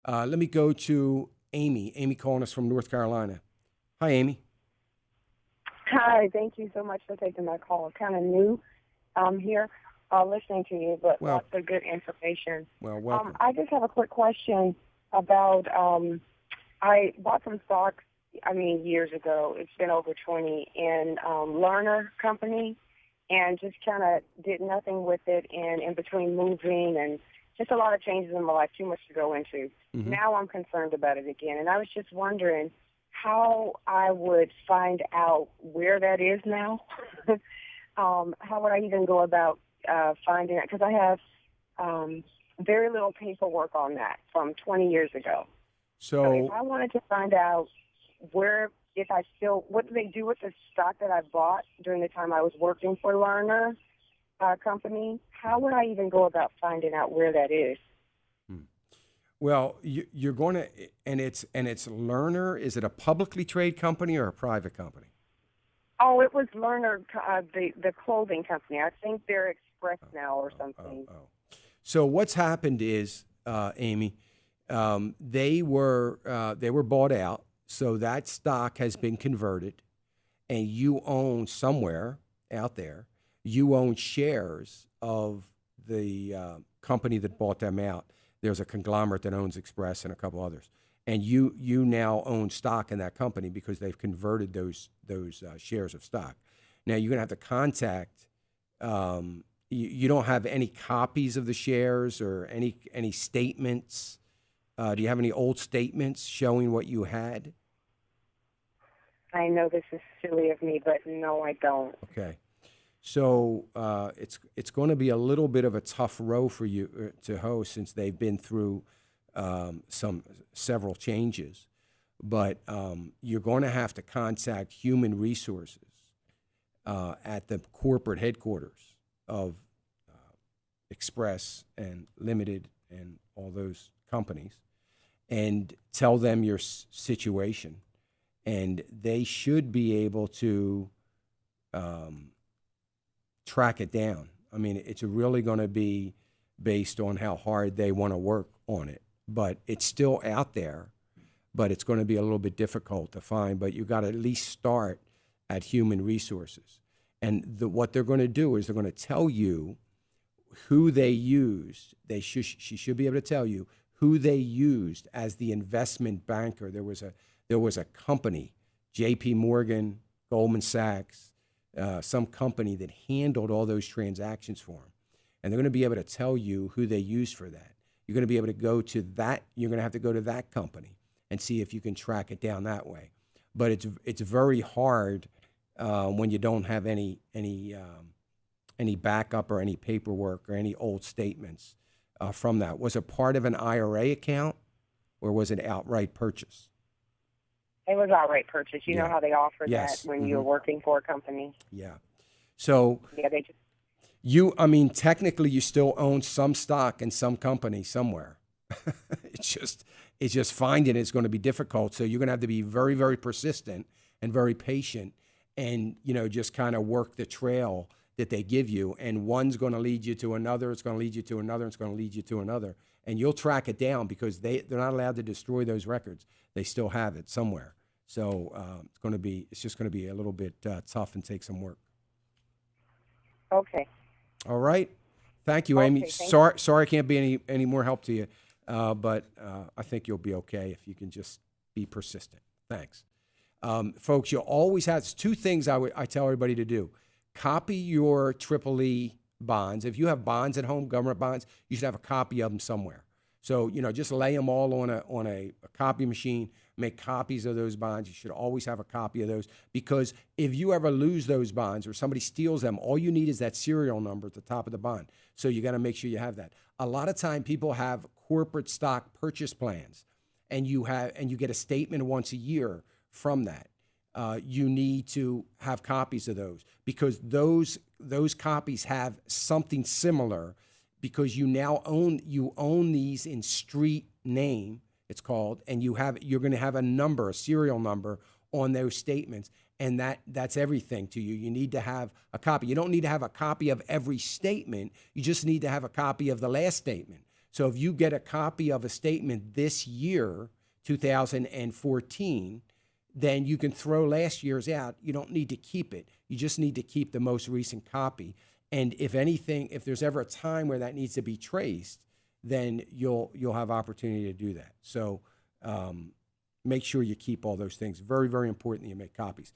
Let me go to Amy. Amy calling us from North Carolina. Hi, Amy. Hi, thank you so much for taking my call. Kind of new here, listening to you, but Well, lots of good information. welcome. I just have a quick question about, I bought some stocks, years ago. It's been over 20 in Lerner Company, and just kind of did nothing with it, and in between moving and just a lot of changes in my life, too much to go into. Mm-hmm. Now I'm concerned about it again, and I was just wondering how I would find out where that is now. How would I even go about finding it? Because I have very little paperwork on that from 20 years ago. So if I wanted to find out what do they do with the stock that I bought during the time I was working for Lerner Company, how would I even go about finding out where that is? Well, you're going to, and it's Lerner. Is it a publicly traded company or a private company? Oh, it was Lerner, the clothing company. I think they're Express now or something. So what's happened is, Amy, they were bought out. So that stock has been converted, and you own somewhere out there. You own shares of the company that bought them out. There's a conglomerate that owns Express and a couple others, and you now own stock in that company because they've converted those shares of stock. Now you're gonna have to contact. You don't have any copies of the shares or any statements. Do you have any old statements showing what you had? I know this is silly of me, but no, I don't. Okay. So it's going to be a little bit of a tough row for you to hoe since they've been through several changes. But you're going to have to contact human resources at the corporate headquarters of Express and Limited and all those companies and tell them your situation. And they should be able to track it down. I mean, it's really going to be based on how hard they want to work on it. But it's still out there, but it's going to be a little bit difficult to find. But you got to at least start at human resources. And what they're going to do is they're going to tell you who they used. She should be able to tell you who they used as the investment banker. There was a company, J.P. Morgan, Goldman Sachs, some company that handled all those transactions for them. And they're going to be able to tell you who they used for that. You're going to be able to go to that. You're going to have to go to that company and see if you can track it down that way. But it's very hard when you don't have any backup or any paperwork or any old statements from that. Was it part of an IRA account or was it outright purchase? It was outright purchase. You know how they offer Yes. that when you're working for a company. Yeah. So Yeah, they just. Technically you still own some stock in some company somewhere. It's just finding it's going to be difficult. So you're going to have to be very, very persistent and very patient and, just kind of work the trail that they give you. And one's going to lead you to another. It's going to lead you to another. It's going to lead you to another. And you'll track it down because they're not allowed to destroy those records. They still have it somewhere. So it's just going to be a little bit tough and take some work. Okay. All right. Thank you, Amy. Sorry I can't be any more help to you, but I think you'll be okay if you can just be persistent. Thanks. Folks, you'll always have two things I tell everybody to do. Copy your EEE bonds. If you have bonds at home, government bonds, you should have a copy of them somewhere. So, just lay them all on a copy machine, make copies of those bonds. You should always have a copy of those because if you ever lose those bonds or somebody steals them, all you need is that serial number at the top of the bond. So you got to make sure you have that. A lot of time people have corporate stock purchase plans and you get a statement once a year from that. You need to have copies of those because those copies have something similar because you now own these in street name, it's called, and you're going to have a serial number on those statements, and that's everything to you. You need to have a copy. You don't need to have a copy of every statement. You just need to have a copy of the last statement. So if you get a copy of a statement this year, 2014, then you can throw last year's out. You don't need to keep it. You just need to keep the most recent copy. And if anything, if there's ever a time where that needs to be traced, then you'll have opportunity to do that. So make sure you keep all those things. Very, very important that you make copies.